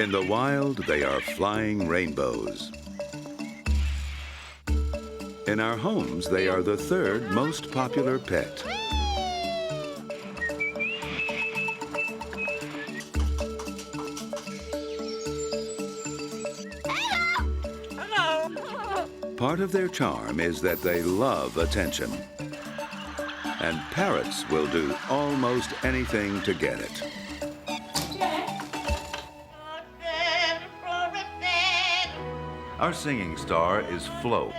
In the wild, they are flying rainbows. In our homes, they are the third most popular pet. Part of their charm is that they love attention. And parrots will do almost anything to get it. Our singing star is Flo,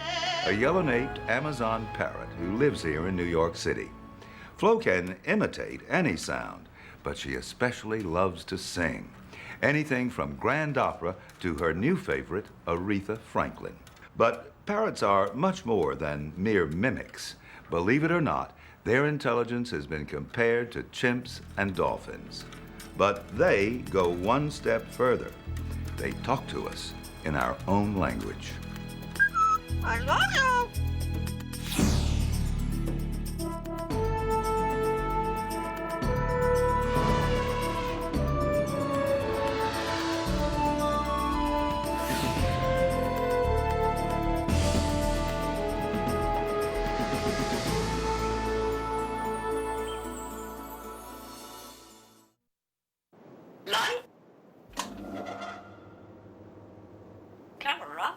a yellow-naped Amazon parrot who lives here in New York City. Flo can imitate any sound, but she especially loves to sing. Anything from grand opera to her new favorite, Aretha Franklin. But parrots are much more than mere mimics. Believe it or not, their intelligence has been compared to chimps and dolphins. But they go one step further. They talk to us in our own language. I love you. Camera.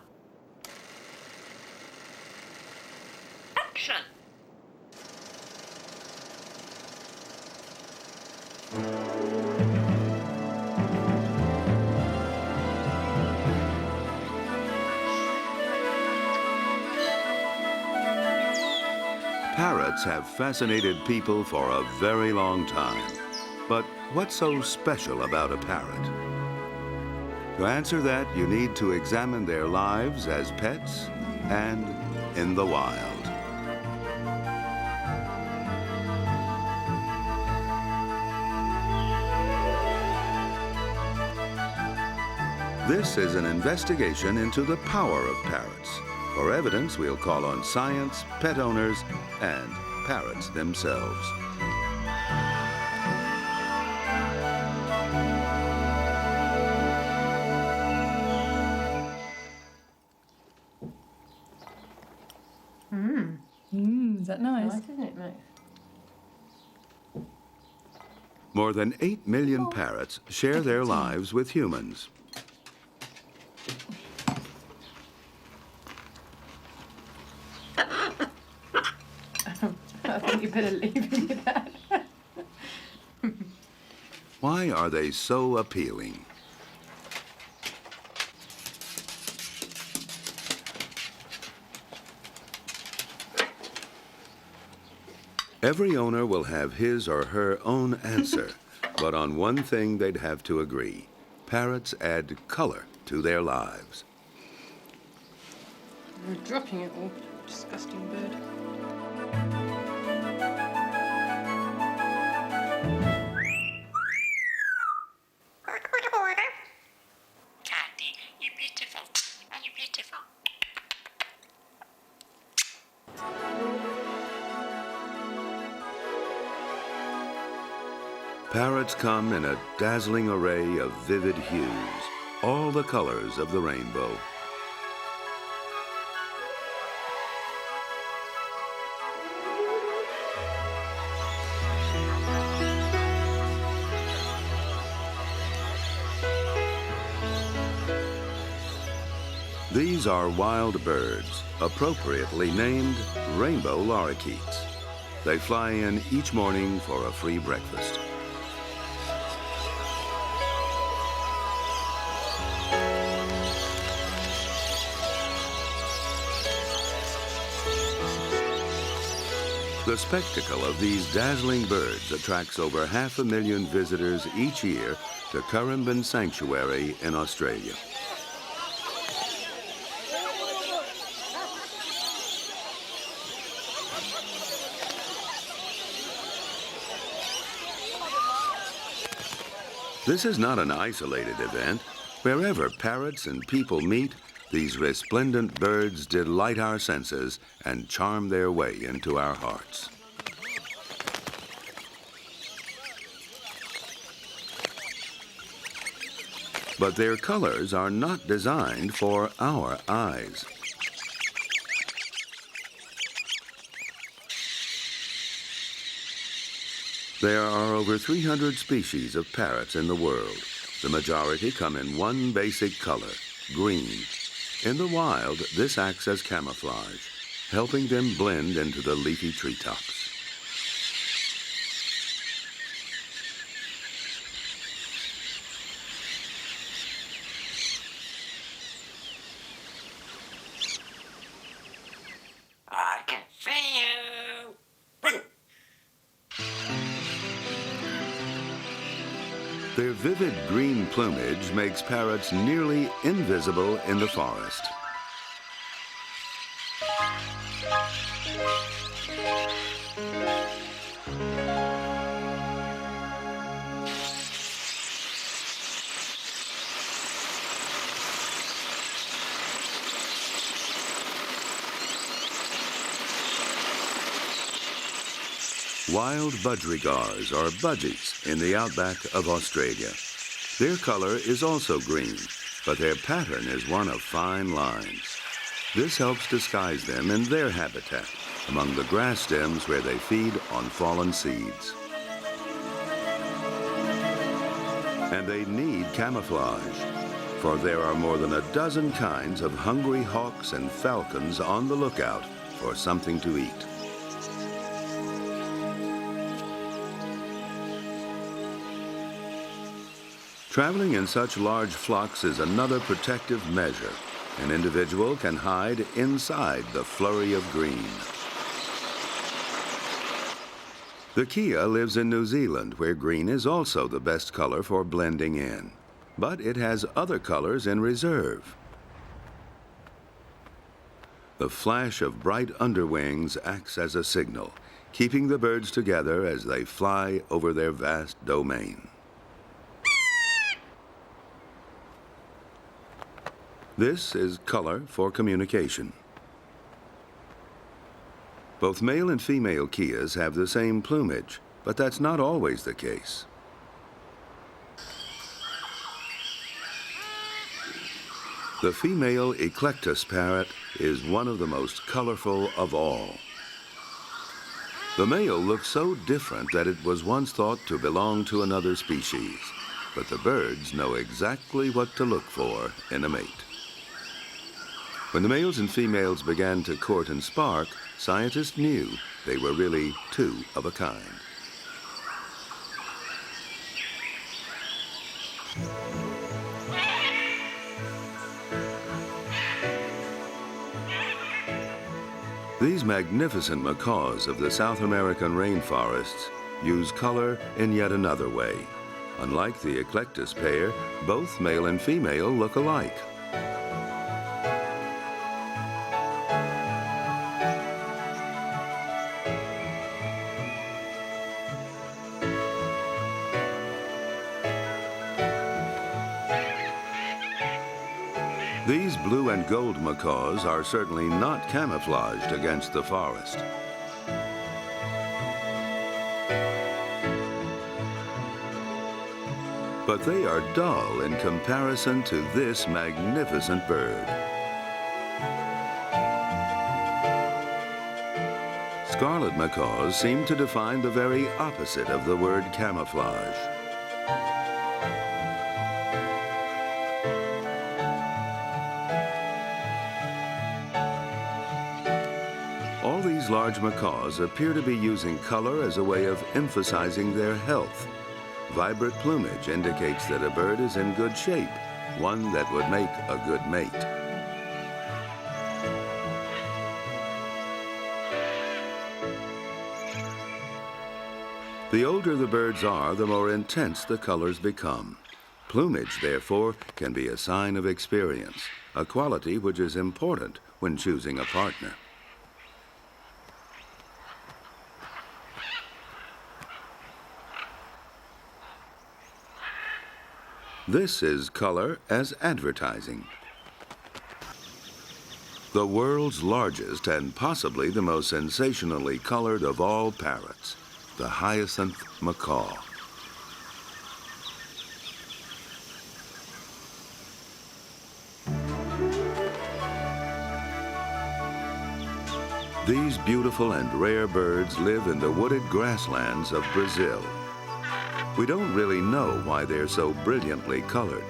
Action. Parrots have fascinated people for a very long time. But what's so special about a parrot? To answer that, you need to examine their lives as pets and in the wild. This is an investigation into the power of parrots. For evidence, we'll call on science, pet owners, and parrots themselves. Is that nice? Nice, isn't it, Max? More than 8 million parrots share their lives with humans. I think you better leave me with that. Why are they so appealing? Every owner will have his or her own answer, but on one thing they'd have to agree. Parrots add color to their lives. You're dropping it all, disgusting bird. Candy, you're beautiful. Are you beautiful? Parrots come in a dazzling array of vivid hues, all the colors of the rainbow. These are wild birds, appropriately named rainbow lorikeets. They fly in each morning for a free breakfast. The spectacle of these dazzling birds attracts over 500,000 visitors each year to Currumbin Sanctuary in Australia. This is not an isolated event. Wherever parrots and people meet, these resplendent birds delight our senses and charm their way into our hearts. But their colors are not designed for our eyes. There are over 300 species of parrots in the world. The majority come in one basic color, green. In the wild, this acts as camouflage, helping them blend into the leafy treetops. I can see you. Their vivid green plumage makes parrots nearly invisible in the forest. Wild budgerigars, or budgies, in the outback of Australia. Their color is also green, but their pattern is one of fine lines. This helps disguise them in their habitat, among the grass stems where they feed on fallen seeds. And they need camouflage, for there are more than a dozen kinds of hungry hawks and falcons on the lookout for something to eat. Traveling in such large flocks is another protective measure. An individual can hide inside the flurry of green. The kea lives in New Zealand, where green is also the best color for blending in. But it has other colors in reserve. The flash of bright underwings acts as a signal, keeping the birds together as they fly over their vast domain. This is color for communication. Both male and female keas have the same plumage, but that's not always the case. The female eclectus parrot is one of the most colorful of all. The male looks so different that it was once thought to belong to another species, but the birds know exactly what to look for in a mate. When the males and females began to court and spark, scientists knew they were really two of a kind. These magnificent macaws of the South American rainforests use color in yet another way. Unlike the eclectus pair, both male and female look alike. These blue and gold macaws are certainly not camouflaged against the forest. But they are dull in comparison to this magnificent bird. Scarlet macaws seem to define the very opposite of the word camouflage. All these large macaws appear to be using color as a way of emphasizing their health. Vibrant plumage indicates that a bird is in good shape, one that would make a good mate. The older the birds are, the more intense the colors become. Plumage, therefore, can be a sign of experience, a quality which is important when choosing a partner. This is color as advertising. The world's largest and possibly the most sensationally colored of all parrots, the hyacinth macaw. These beautiful and rare birds live in the wooded grasslands of Brazil. We don't really know why they're so brilliantly colored.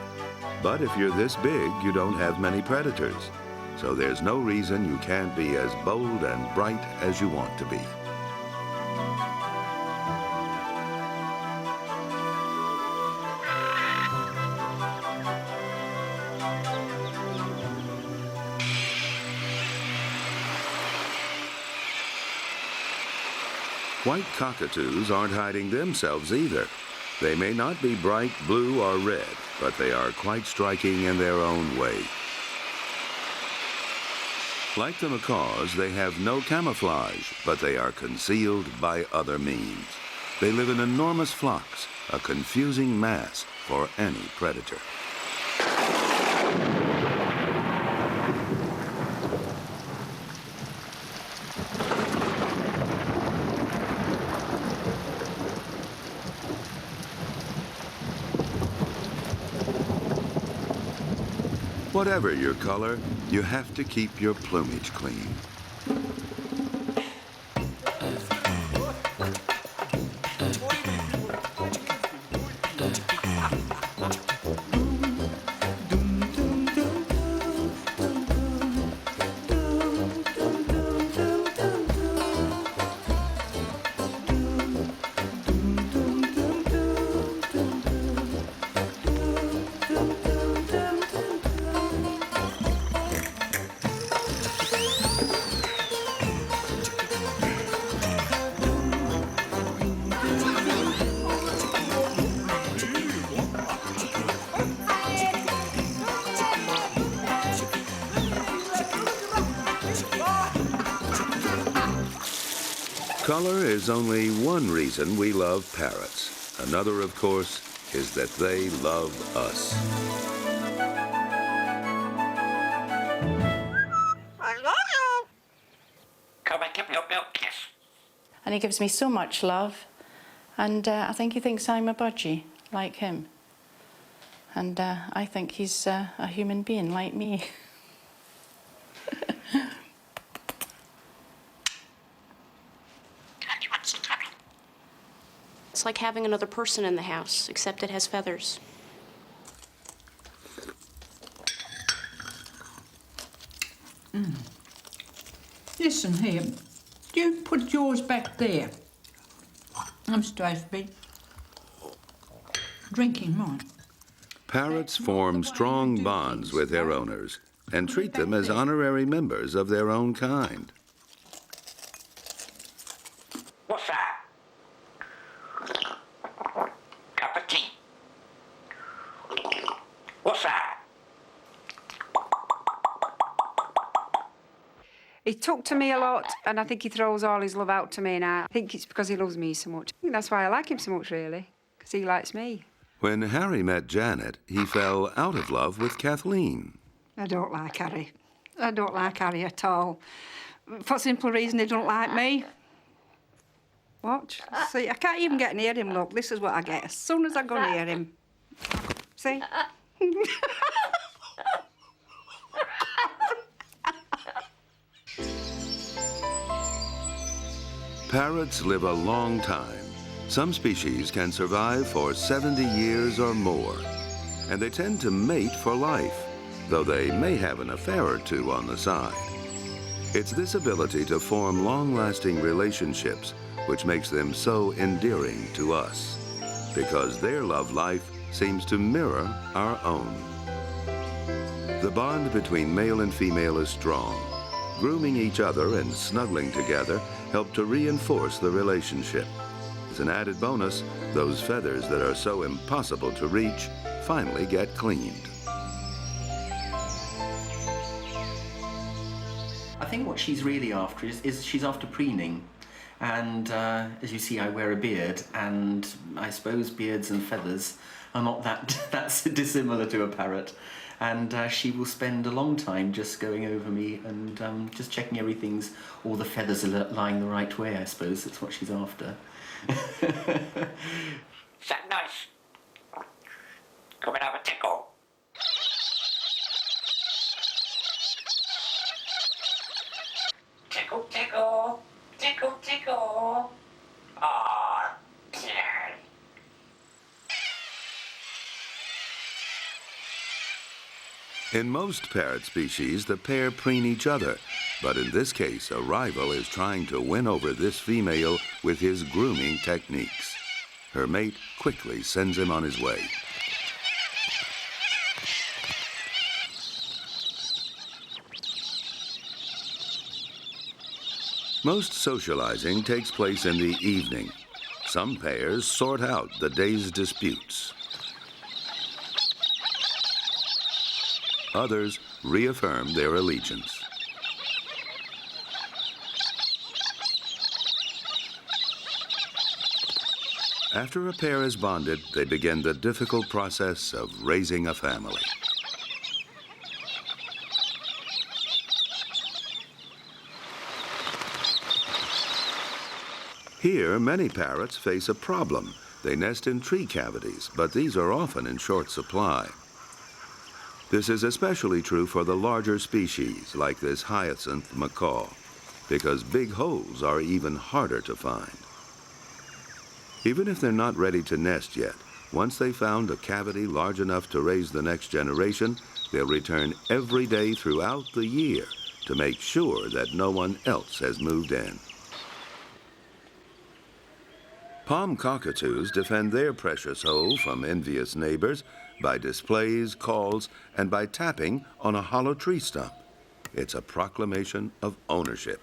But if you're this big, you don't have many predators. So there's no reason you can't be as bold and bright as you want to be. White cockatoos aren't hiding themselves either. They may not be bright blue or red, but they are quite striking in their own way. Like the macaws, they have no camouflage, but they are concealed by other means. They live in enormous flocks, a confusing mass for any predator. Whatever your color, you have to keep your plumage clean. Color is only one reason we love parrots. Another, of course, is that they love us. Come and give me your milk, yes. And he gives me so much love, and I think he thinks I'm a budgie, like him. And I think he's a human being like me. Daddy wants some trouble. It's like having another person in the house, except it has feathers. Listen here, you put yours back there. I'm supposed to be drinking mine. Parrots form strong bonds with their owners and treat them as honorary members of their own kind. What's that? Cup of tea. What's that? He talked to me a lot, and I think he throws all his love out to me now. I think it's because he loves me so much. I think that's why I like him so much, really, because he likes me. When Harry met Janet, he fell out of love with Kathleen. I don't like Harry. I don't like Harry at all. For the simple reason he don't like me. Watch. See, I can't even get near him, look. This is what I get as soon as I go near him. See? Parrots live a long time. Some species can survive for 70 years or more, and they tend to mate for life, though they may have an affair or two on the side. It's this ability to form long-lasting relationships which makes them so endearing to us, because their love life seems to mirror our own. The bond between male and female is strong. Grooming each other and snuggling together help to reinforce the relationship. As an added bonus, those feathers that are so impossible to reach finally get cleaned. I think what she's really after is she's after preening. And as you see, I wear a beard, and I suppose beards and feathers are not that dissimilar to a parrot. And she will spend a long time just going over me and just checking all the feathers are lying the right way, I suppose. That's what she's after. Is that nice? Come and have a tickle. Tickle, tickle. In most parrot species, the pair preen each other, but in this case, a rival is trying to win over this female with his grooming techniques. Her mate quickly sends him on his way. Most socializing takes place in the evening. Some pairs sort out the day's disputes. Others reaffirm their allegiance. After a pair is bonded, they begin the difficult process of raising a family. Here, many parrots face a problem. They nest in tree cavities, but these are often in short supply. This is especially true for the larger species, like this hyacinth macaw, because big holes are even harder to find. Even if they're not ready to nest yet, once they've found a cavity large enough to raise the next generation, they'll return every day throughout the year to make sure that no one else has moved in. Palm cockatoos defend their precious hole from envious neighbors by displays, calls, and by tapping on a hollow tree stump. It's a proclamation of ownership.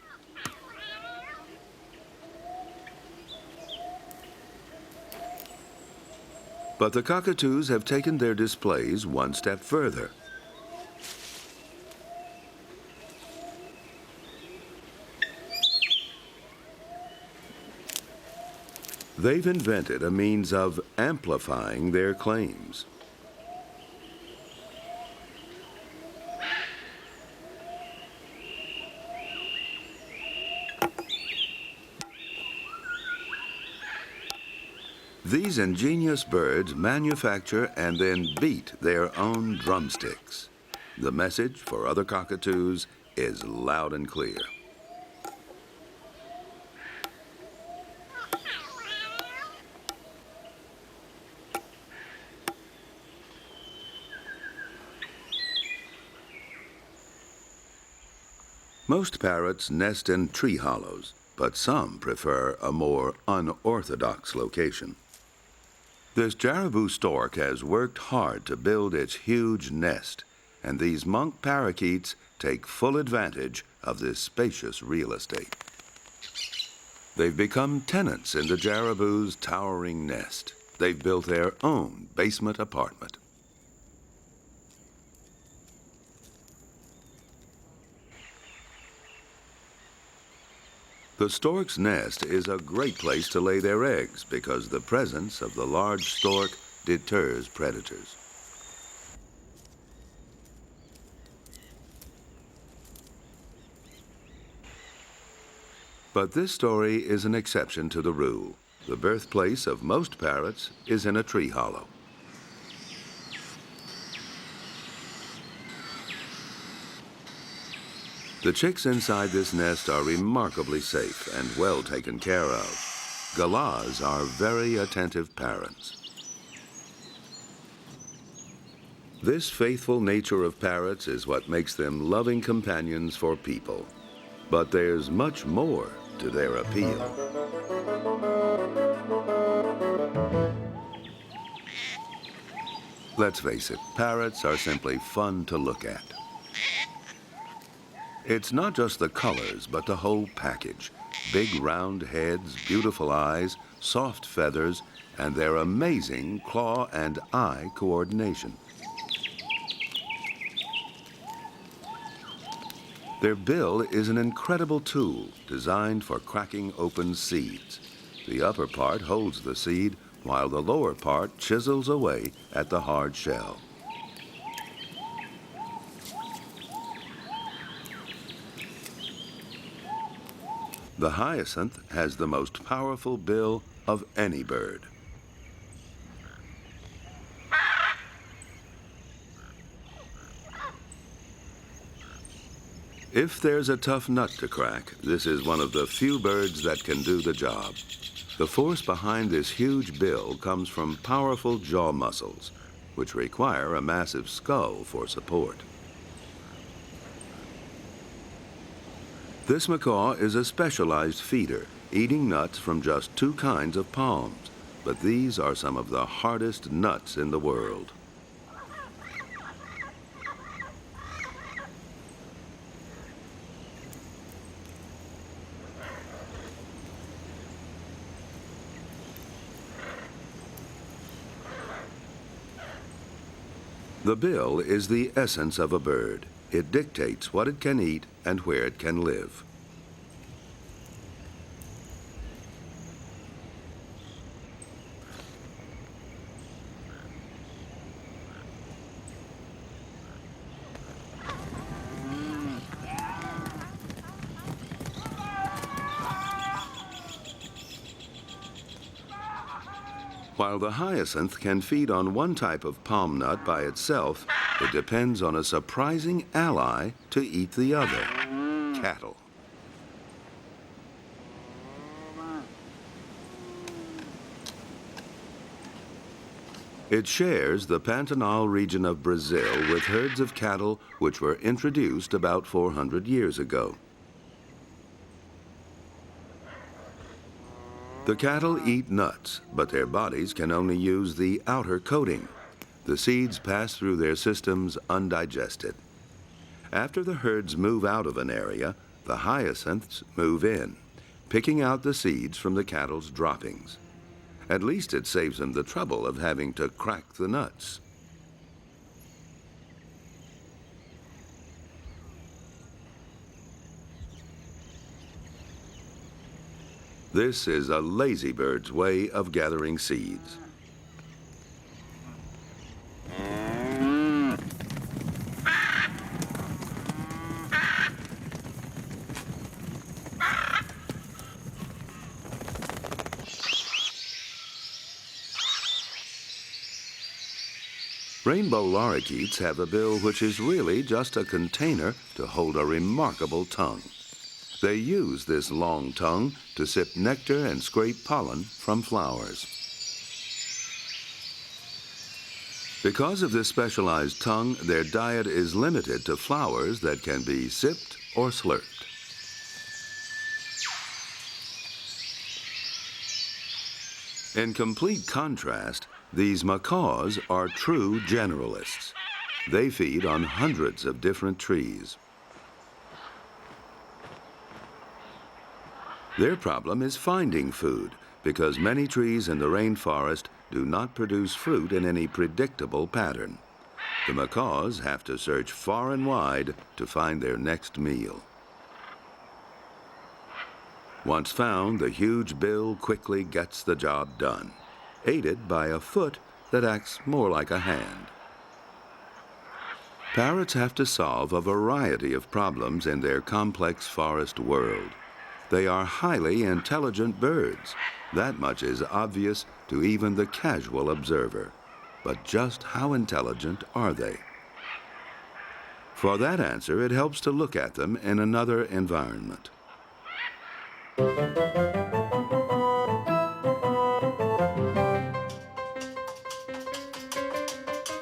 But the cockatoos have taken their displays one step further. They've invented a means of amplifying their claims. These ingenious birds manufacture and then beat their own drumsticks. The message for other cockatoos is loud and clear. Most parrots nest in tree hollows, but some prefer a more unorthodox location. This Jaraboo stork has worked hard to build its huge nest, and these monk parakeets take full advantage of this spacious real estate. They've become tenants in the Jaraboo's towering nest. They've built their own basement apartment. The stork's nest is a great place to lay their eggs because the presence of the large stork deters predators. But this story is an exception to the rule. The birthplace of most parrots is in a tree hollow. The chicks inside this nest are remarkably safe and well taken care of. Galahs are very attentive parents. This faithful nature of parrots is what makes them loving companions for people. But there's much more to their appeal. Let's face it, parrots are simply fun to look at. It's not just the colors, but the whole package. Big round heads, beautiful eyes, soft feathers, and their amazing claw and eye coordination. Their bill is an incredible tool designed for cracking open seeds. The upper part holds the seed, while the lower part chisels away at the hard shell. The hyacinth has the most powerful bill of any bird. If there's a tough nut to crack, this is one of the few birds that can do the job. The force behind this huge bill comes from powerful jaw muscles, which require a massive skull for support. This macaw is a specialized feeder, eating nuts from just 2 kinds of palms. But these are some of the hardest nuts in the world. The bill is the essence of a bird. It dictates what it can eat and where it can live. While the hyacinth can feed on one type of palm nut by itself, it depends on a surprising ally to eat the other, cattle. It shares the Pantanal region of Brazil with herds of cattle which were introduced about 400 years ago. The cattle eat nuts, but their bodies can only use the outer coating. The seeds pass through their systems undigested. After the herds move out of an area, the hyacinths move in, picking out the seeds from the cattle's droppings. At least it saves them the trouble of having to crack the nuts. This is a lazy bird's way of gathering seeds. Rainbow lorikeets have a bill which is really just a container to hold a remarkable tongue. They use this long tongue to sip nectar and scrape pollen from flowers. Because of this specialized tongue, their diet is limited to flowers that can be sipped or slurped. In complete contrast, these macaws are true generalists. They feed on hundreds of different trees. Their problem is finding food, because many trees in the rainforest do not produce fruit in any predictable pattern. The macaws have to search far and wide to find their next meal. Once found, the huge bill quickly gets the job done, aided by a foot that acts more like a hand. Parrots have to solve a variety of problems in their complex forest world. They are highly intelligent birds. That much is obvious to even the casual observer. But just how intelligent are they? For that answer, it helps to look at them in another environment.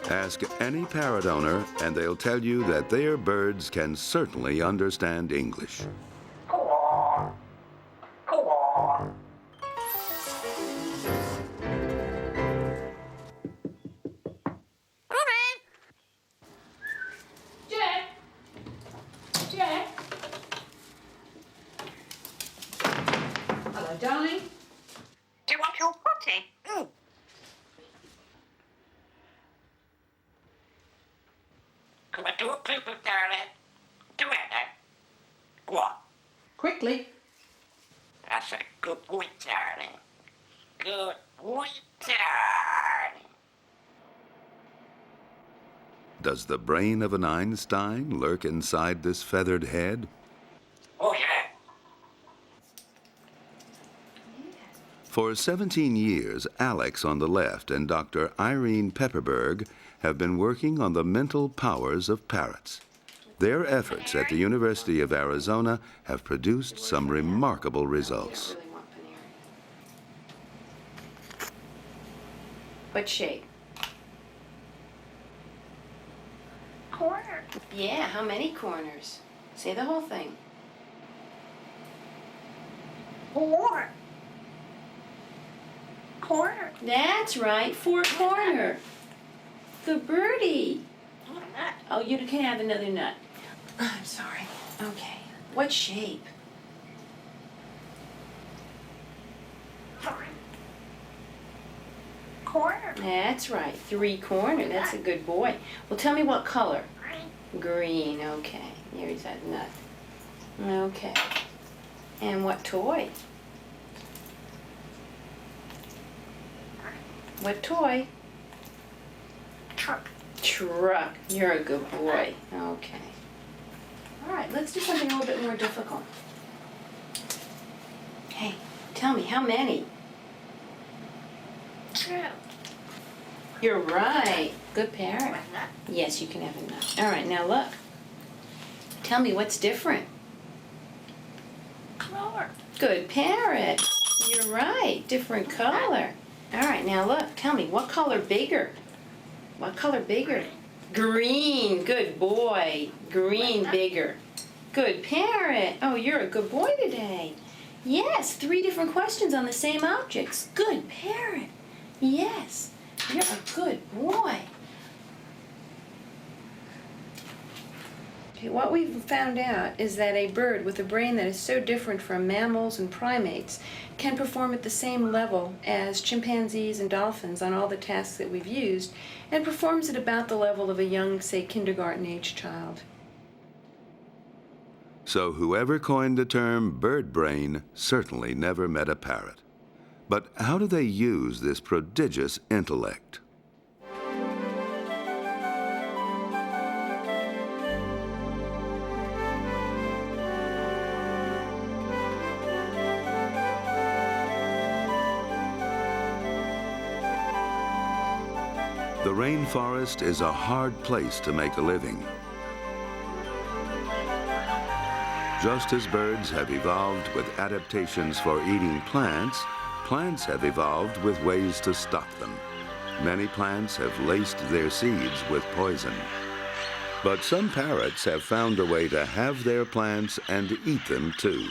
Ask any parrot owner, and they'll tell you that their birds can certainly understand English. Hello, darling. Do you want your potty? Mm. Come on, do a poop, darling. Do it now. Go on. Quickly. That's a good boy, darling. Good boy, darling. Does the brain of an Einstein lurk inside this feathered head? Oh, yeah. For 17 years, Alex on the left and Dr. Irene Pepperberg have been working on the mental powers of parrots. Their efforts at the University of Arizona have produced some remarkable results. What shape? Corner. Yeah, how many corners? Say the whole thing. Corner. Corner. That's right, four corner. Good birdie. Oh, you can have another nut. I'm sorry. Okay. What shape? Corner. That's right, three corner. That's a good boy. Well, tell me what color. Green. Okay. Here's that nut. Okay. And what toy? What toy? Truck. Truck. You're a good boy. Okay. All right, let's do something a little bit more difficult. Hey, tell me, how many? 2. You're right. Good parrot. Yes, you can have a nut. All right, now look. Tell me what's different. Color. Good parrot. You're right. Different color. All right, now look. Tell me, what color bigger? What color bigger? Green. Good boy. Green bigger. Good parrot. Oh, you're a good boy today. Yes, 3 different questions on the same objects. Good parrot. Yes, you're a good boy. Okay, what we've found out is that a bird with a brain that is so different from mammals and primates can perform at the same level as chimpanzees and dolphins on all the tasks that we've used, and performs at about the level of a young, say, kindergarten-age child. So whoever coined the term bird brain certainly never met a parrot. But how do they use this prodigious intellect? The rainforest is a hard place to make a living. Just as birds have evolved with adaptations for eating plants, plants have evolved with ways to stop them. Many plants have laced their seeds with poison. But some parrots have found a way to have their plants and eat them too.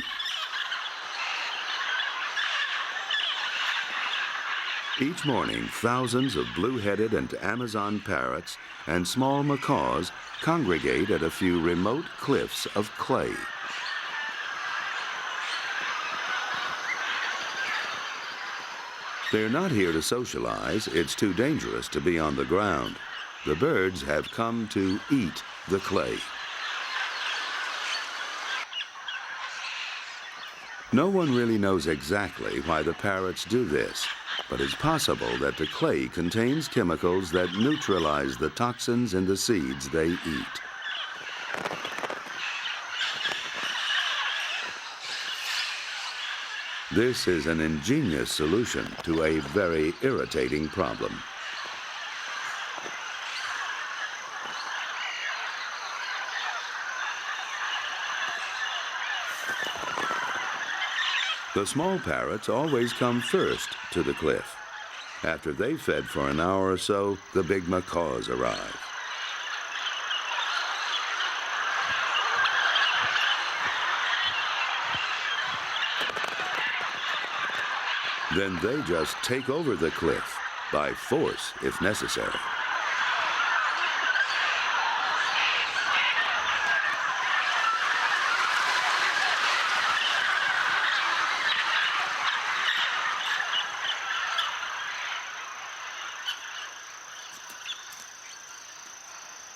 Each morning, thousands of blue-headed and Amazon parrots and small macaws congregate at a few remote cliffs of clay. They're not here to socialize. It's too dangerous to be on the ground. The birds have come to eat the clay. No one really knows exactly why the parrots do this, but it's possible that the clay contains chemicals that neutralize the toxins in the seeds they eat. This is an ingenious solution to a very irritating problem. The small parrots always come first to the cliff. After they've fed for an hour or so, the big macaws arrive. Then they just take over the cliff, by force if necessary.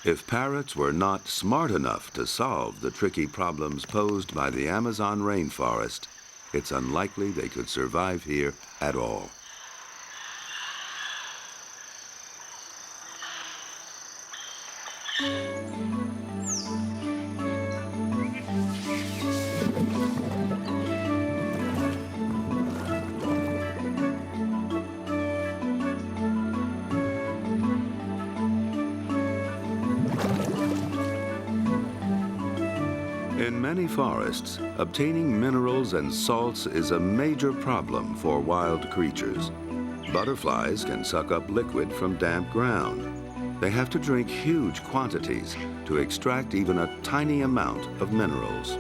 If parrots were not smart enough to solve the tricky problems posed by the Amazon rainforest, it's unlikely they could survive here at all. In many forests, obtaining minerals and salts is a major problem for wild creatures. Butterflies can suck up liquid from damp ground. They have to drink huge quantities to extract even a tiny amount of minerals.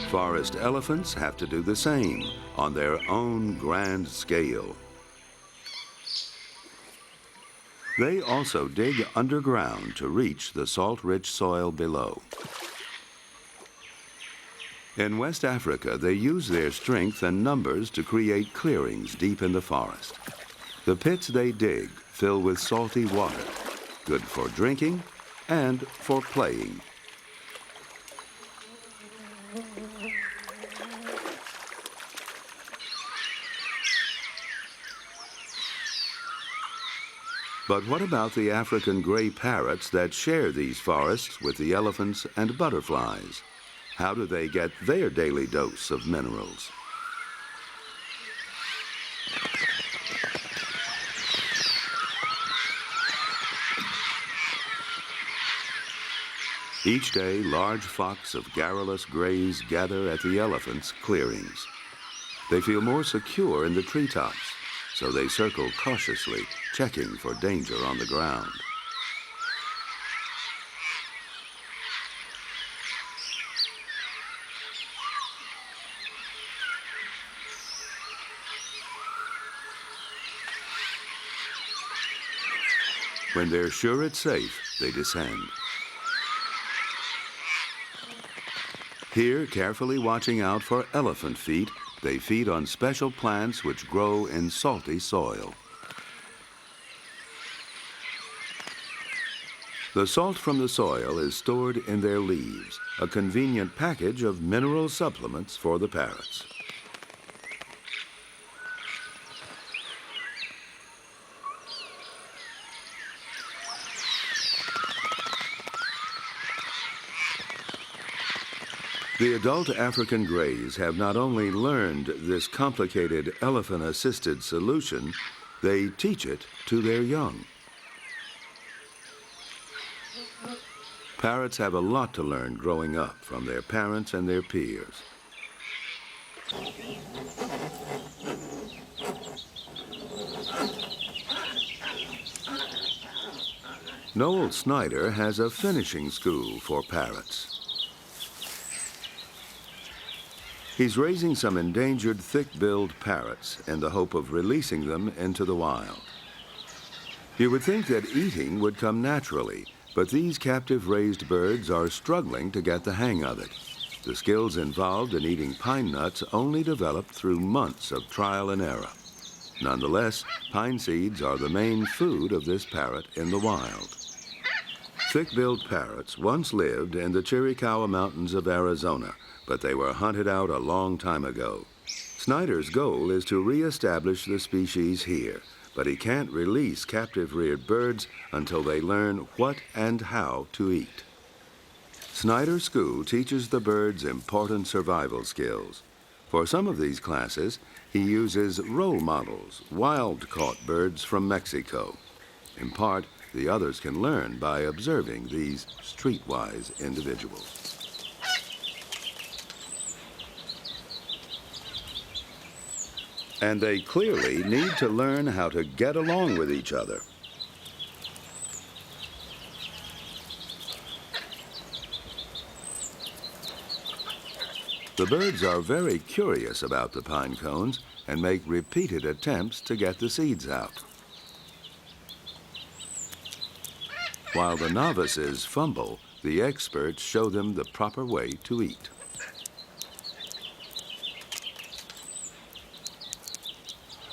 Forest elephants have to do the same on their own grand scale. They also dig underground to reach the salt-rich soil below. In West Africa, they use their strength and numbers to create clearings deep in the forest. The pits they dig fill with salty water, good for drinking and for playing. But what about the African gray parrots that share these forests with the elephants and butterflies? How do they get their daily dose of minerals? Each day, large flocks of garrulous grays gather at the elephants' clearings. They feel more secure in the treetops, so they circle cautiously, checking for danger on the ground. When they're sure it's safe, they descend. Here, carefully watching out for elephant feet, they feed on special plants which grow in salty soil. The salt from the soil is stored in their leaves, a convenient package of mineral supplements for the parrots. The adult African greys have not only learned this complicated elephant-assisted solution, they teach it to their young. Parrots have a lot to learn growing up from their parents and their peers. Noel Snyder has a finishing school for parrots. He's raising some endangered thick-billed parrots in the hope of releasing them into the wild. You would think that eating would come naturally, but these captive-raised birds are struggling to get the hang of it. The skills involved in eating pine nuts only developed through months of trial and error. Nonetheless, pine seeds are the main food of this parrot in the wild. Thick-billed parrots once lived in the Chiricahua Mountains of Arizona, but they were hunted out a long time ago. Snyder's goal is to re-establish the species here, but he can't release captive-reared birds until they learn what and how to eat. Snyder's school teaches the birds important survival skills. For some of these classes, he uses role models, wild-caught birds from Mexico. In part, the others can learn by observing these streetwise individuals. And they clearly need to learn how to get along with each other. The birds are very curious about the pine cones and make repeated attempts to get the seeds out. While the novices fumble, the experts show them the proper way to eat.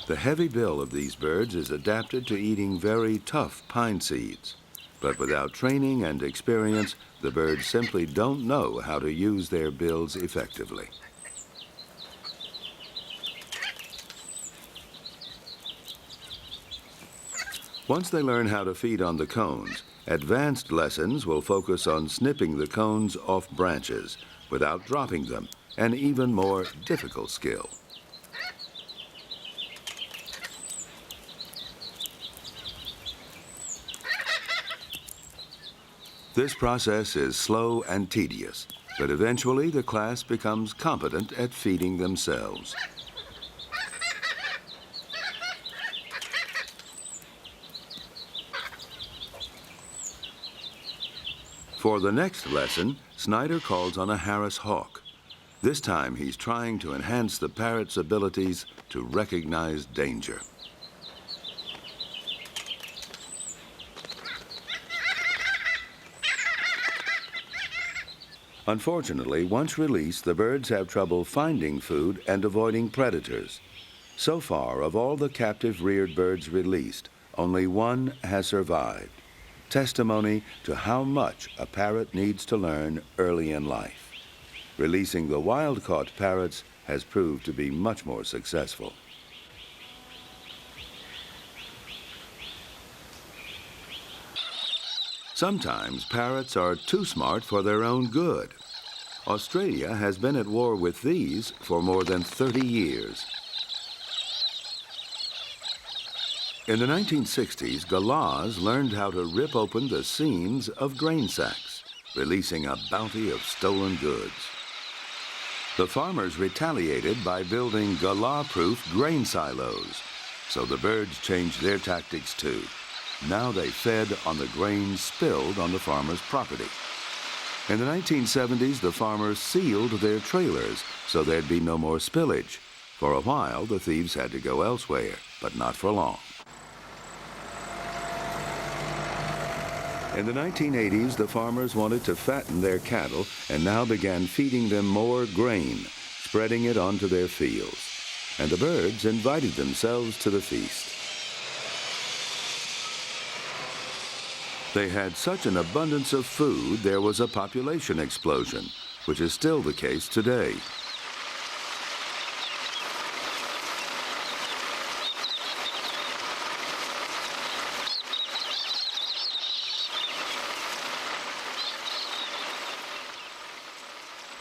The heavy bill of these birds is adapted to eating very tough pine seeds. But without training and experience, the birds simply don't know how to use their bills effectively. Once they learn how to feed on the cones, advanced lessons will focus on snipping the cones off branches without dropping them, an even more difficult skill. This process is slow and tedious, but eventually the class becomes competent at feeding themselves. For the next lesson, Snyder calls on a Harris hawk. This time he's trying to enhance the parrot's abilities to recognize danger. Unfortunately, once released, the birds have trouble finding food and avoiding predators. So far, of all the captive reared birds released, only one has survived. Testimony to how much a parrot needs to learn early in life. Releasing the wild-caught parrots has proved to be much more successful. Sometimes parrots are too smart for their own good. Australia has been at war with these for more than 30 years. In the 1960s, galahs learned how to rip open the seams of grain sacks, releasing a bounty of stolen goods. The farmers retaliated by building galah-proof grain silos, so the birds changed their tactics too. Now they fed on the grain spilled on the farmers' property. In the 1970s, the farmers sealed their trailers so there'd be no more spillage. For a while, the thieves had to go elsewhere, but not for long. In the 1980s, the farmers wanted to fatten their cattle and now began feeding them more grain, spreading it onto their fields. And the birds invited themselves to the feast. They had such an abundance of food, there was a population explosion, which is still the case today.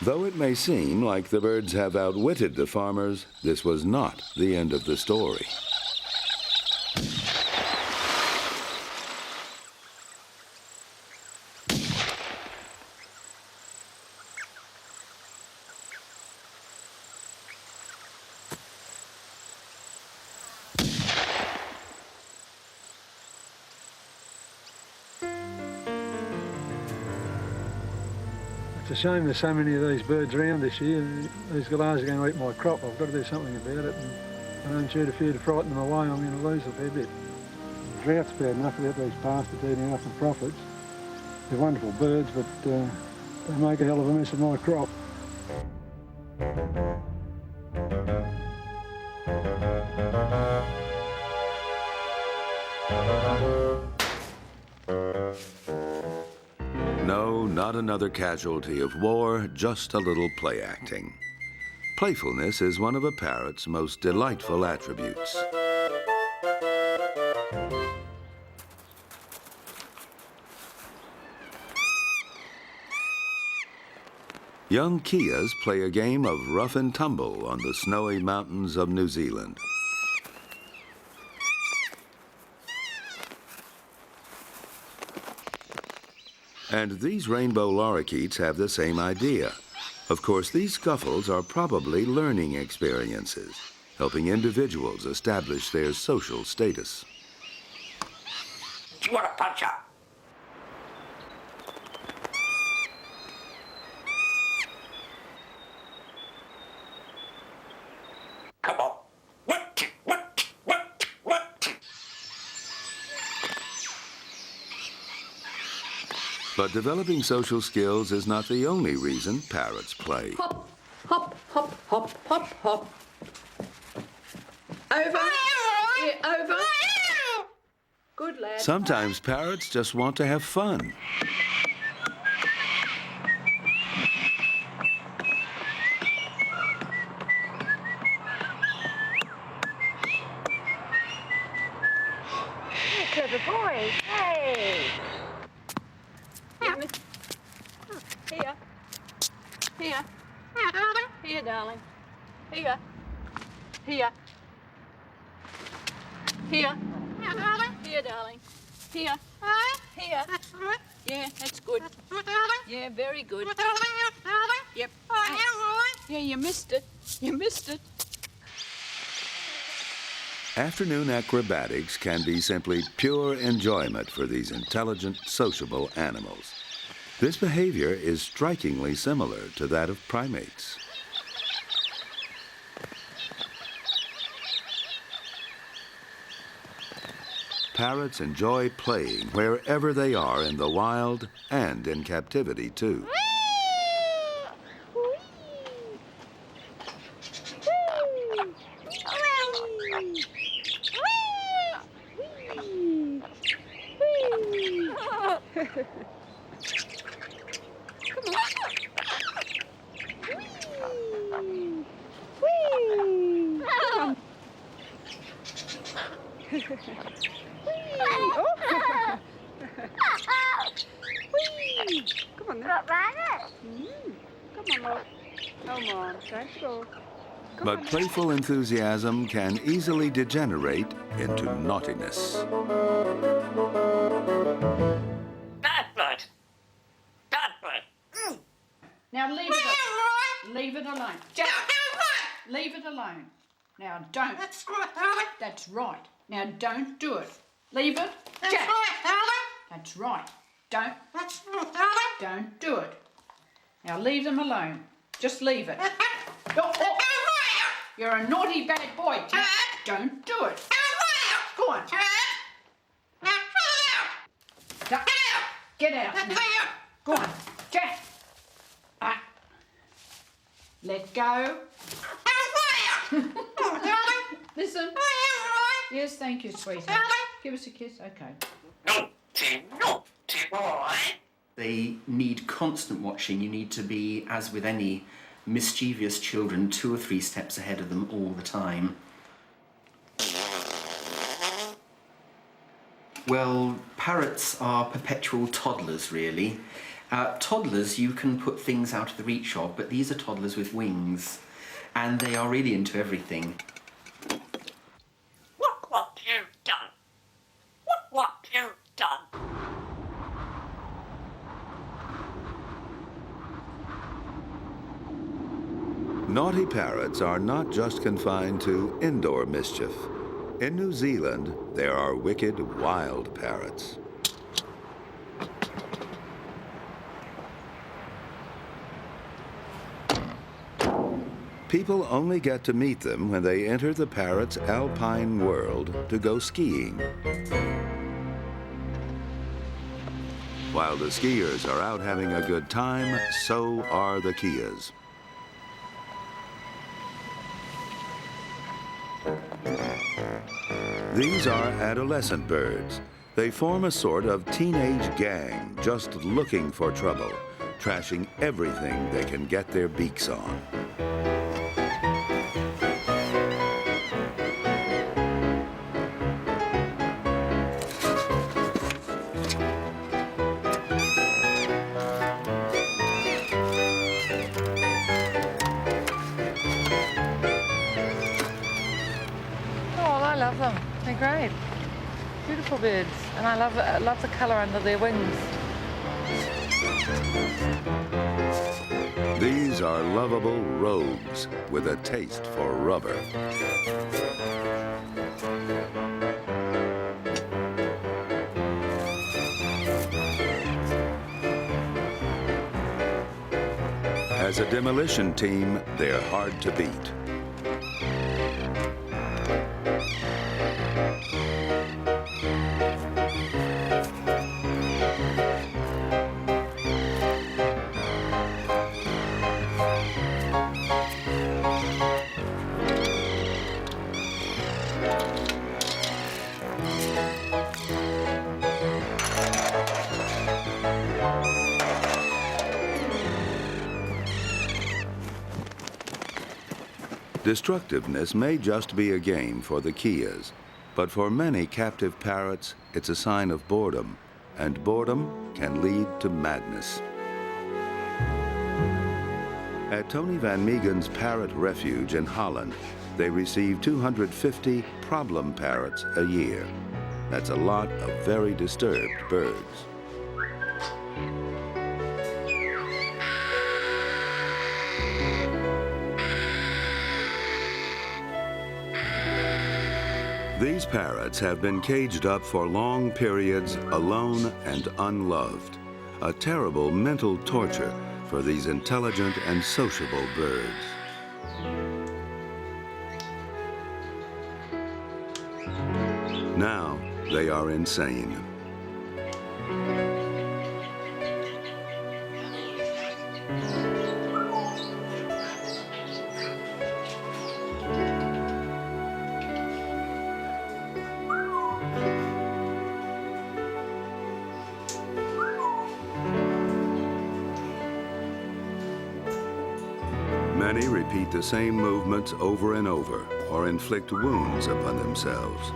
Though it may seem like the birds have outwitted the farmers, this was not the end of the story. It's a shame there's so many of these birds around this year. These galahs are going to eat my crop. I've got to do something about it. And if I don't shoot a few to frighten them away, I'm going to lose a fair bit. The drought's bad enough without these bastards eating up the profits. They're wonderful birds, but they make a hell of a mess of my crop. No, not another casualty of war, just a little play acting. Playfulness is one of a parrot's most delightful attributes. Young Kias play a game of rough and tumble on the snowy mountains of New Zealand. And these rainbow lorikeets have the same idea. Of course, these scuffles are probably learning experiences, helping individuals establish their social status. Do you want to punch up? Come on. What? But developing social skills is not the only reason parrots play. Hop, hop, hop, hop, hop, hop. Over. Yeah, over. Good lad. Sometimes parrots just want to have fun. Clever boy. Hey. Here. Here. Here, darling. Here. Here. Here. Here, darling. Here. Here. Yeah, that's good. Yeah, very good. Yep. Yeah, you missed it. You missed it. Afternoon acrobatics can be simply pure enjoyment for these intelligent, sociable animals. This behavior is strikingly similar to that of primates. Parrots enjoy playing wherever they are in the wild and in captivity, too. Come on then. Come on, love. Come on, time to go. But playful enthusiasm can easily degenerate into naughtiness. Bad bird. Bad bird. Now leave it alone. Jack, leave it alone. Now don't. That's right. Now don't do it. Leave it. Jack. That's right. Don't do it. Now leave them alone. Just leave it. Oh, oh. You're a naughty bad boy, Jack. Don't do it. Go on. Jack, get out now. Go on, Jack. Let go. Listen. Yes, thank you, sweetheart. Give us a kiss. Okay. Naughty boy. They need constant watching. You need to be, as with any mischievous children, 2 or 3 steps ahead of them all the time. Well, parrots are perpetual toddlers, really. Toddlers you can put things out of the reach of, but these are toddlers with wings, and they are really into everything. What you done? What you done? Naughty parrots are not just confined to indoor mischief. In New Zealand, there are wicked wild parrots. People only get to meet them when they enter the parrot's alpine world to go skiing. While the skiers are out having a good time, so are the kias. These are adolescent birds. They form a sort of teenage gang just looking for trouble, trashing everything they can get their beaks on. I love them. They're great. Beautiful birds. And I love the colour under their wings. These are lovable rogues with a taste for rubber. As a demolition team, they're hard to beat. Destructiveness may just be a game for the kias, but for many captive parrots, it's a sign of boredom, and boredom can lead to madness. At Tony Van Meegen's Parrot Refuge in Holland, they receive 250 problem parrots a year. That's a lot of very disturbed birds. These parrots have been caged up for long periods, alone and unloved. A terrible mental torture for these intelligent and sociable birds. Now, they are insane. Many repeat the same movements over and over or inflict wounds upon themselves.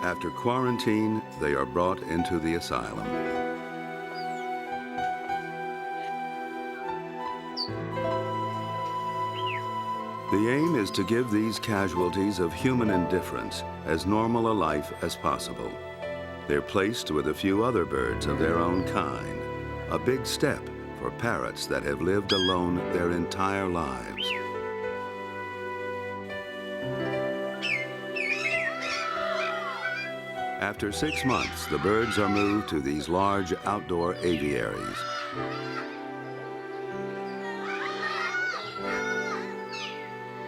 After quarantine, they are brought into the asylum. The aim is to give these casualties of human indifference as normal a life as possible. They're placed with a few other birds of their own kind, a big step for parrots that have lived alone their entire lives. After 6 months, the birds are moved to these large outdoor aviaries.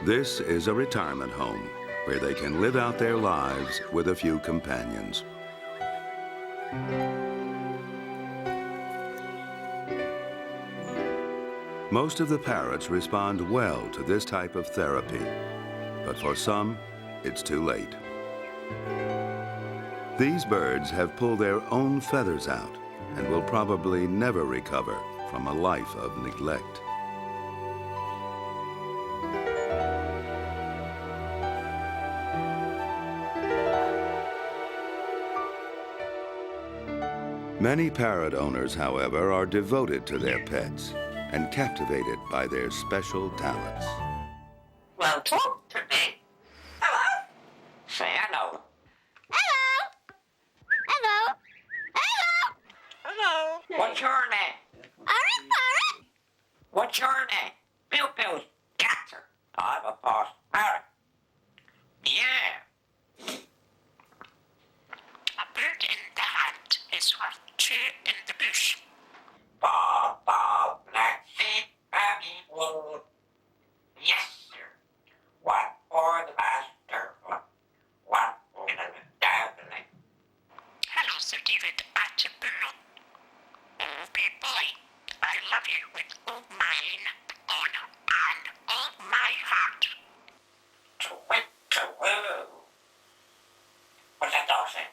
This is a retirement home where they can live out their lives with a few companions. Most of the parrots respond well to this type of therapy, but for some, it's too late. These birds have pulled their own feathers out and will probably never recover from a life of neglect. Many parrot owners, however, are devoted to their pets and captivated by their special talents. Well, talk to me. Hello? Say hello. Hello. Hello. Hello. Hello. What's your name? Parrot. What's your name? Pew Pew's captor. I'm a boss parrot. Yeah. A bird in the hand is worth two in the bush. Bob, Bob, black sheep, baggy wool. Yes, sir. What for the master? What for the dabbling? Hello, Sir David Attenborough. Oh, big boy, I love you with all mine, honor, and all my heart. To-wit, to-woo. What's that dog say?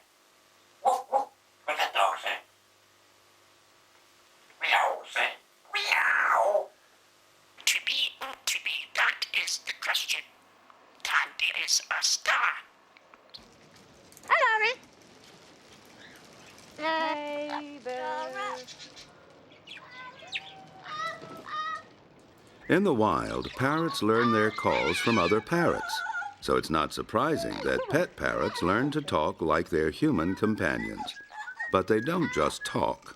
Woof, woof. What's that dog say? Meow, say. Meow. To be or to be, that is the question. Candy is a star. Hello, In the wild, parrots learn their calls from other parrots, so it's not surprising that pet parrots learn to talk like their human companions. But they don't just talk.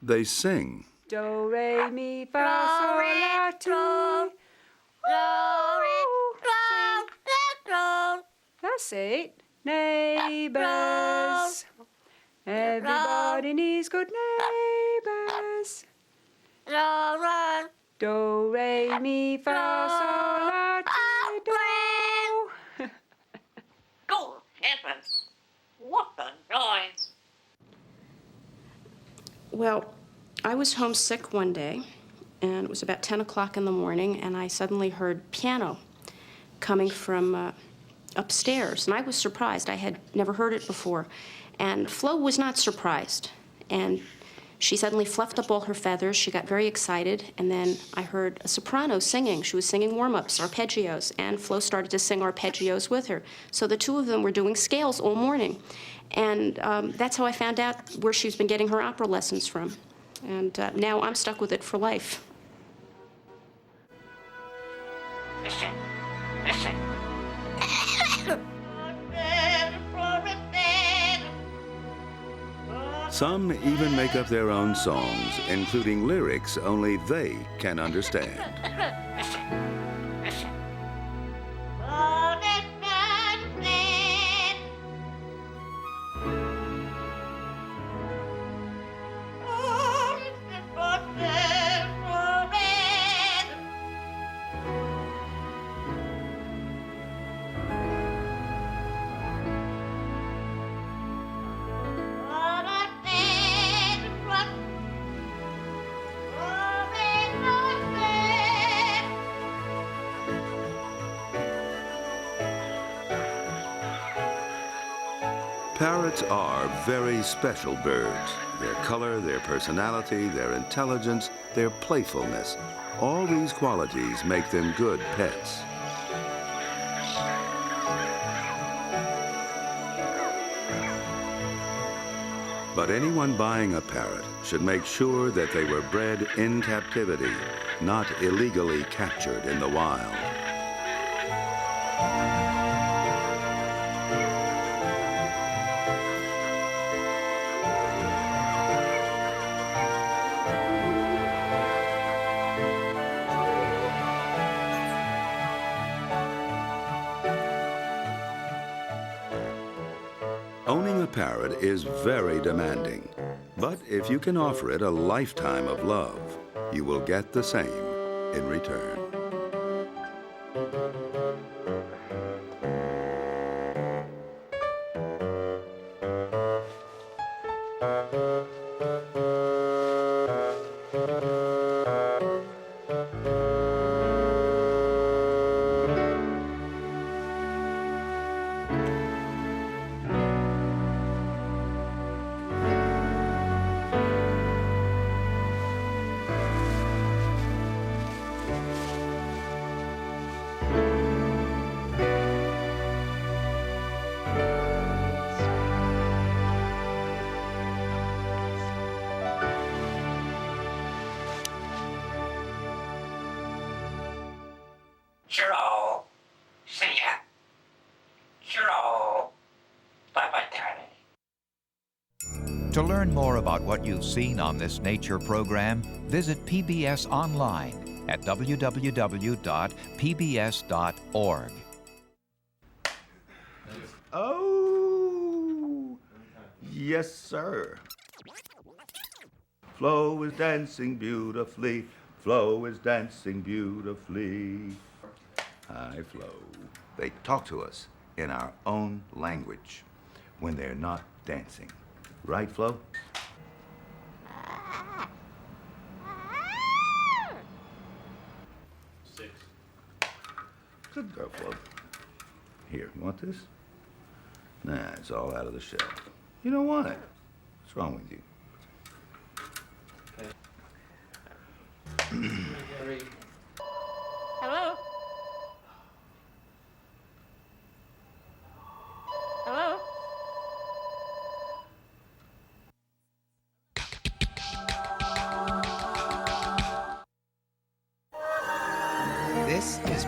They sing. Do, re, mi, fa, sol, la, ti. That's it. Neighbours. Everybody needs good neighbours. Do, re, mi, fa, sol, la, ti, do. Good heavens! What a noise! Well, I was homesick one day, and it was about 10 o'clock in the morning, and I suddenly heard piano coming from upstairs, and I was surprised. I had never heard it before. And Flo was not surprised, and she suddenly fluffed up all her feathers. She got very excited, and then I heard a soprano singing. She was singing warm-ups, arpeggios, and Flo started to sing arpeggios with her. So the two of them were doing scales all morning. And that's how I found out where she's been getting her opera lessons from. And now I'm stuck with it for life. Listen, listen. Some even make up their own songs, including lyrics only they can understand. Listen, listen. Parrots are very special birds. Their color, their personality, their intelligence, their playfulness, all these qualities make them good pets. But anyone buying a parrot should make sure that they were bred in captivity, not illegally captured in the wild. Owning a parrot is very demanding, but if you can offer it a lifetime of love, you will get the same in return. Cheerio. See ya. Cheerio. Bye-bye, darling. To learn more about what you've seen on this nature program, visit PBS online at www.pbs.org. Oh, yes, sir. Flo is dancing beautifully. Flo is dancing beautifully. Hi, Flo. They talk to us in our own language when they're not dancing. Right, Flo? Good girl, Flo. Here, you want this? Nah, it's all out of the shelf. You don't want it. What's wrong with you? Hello? Hello? This is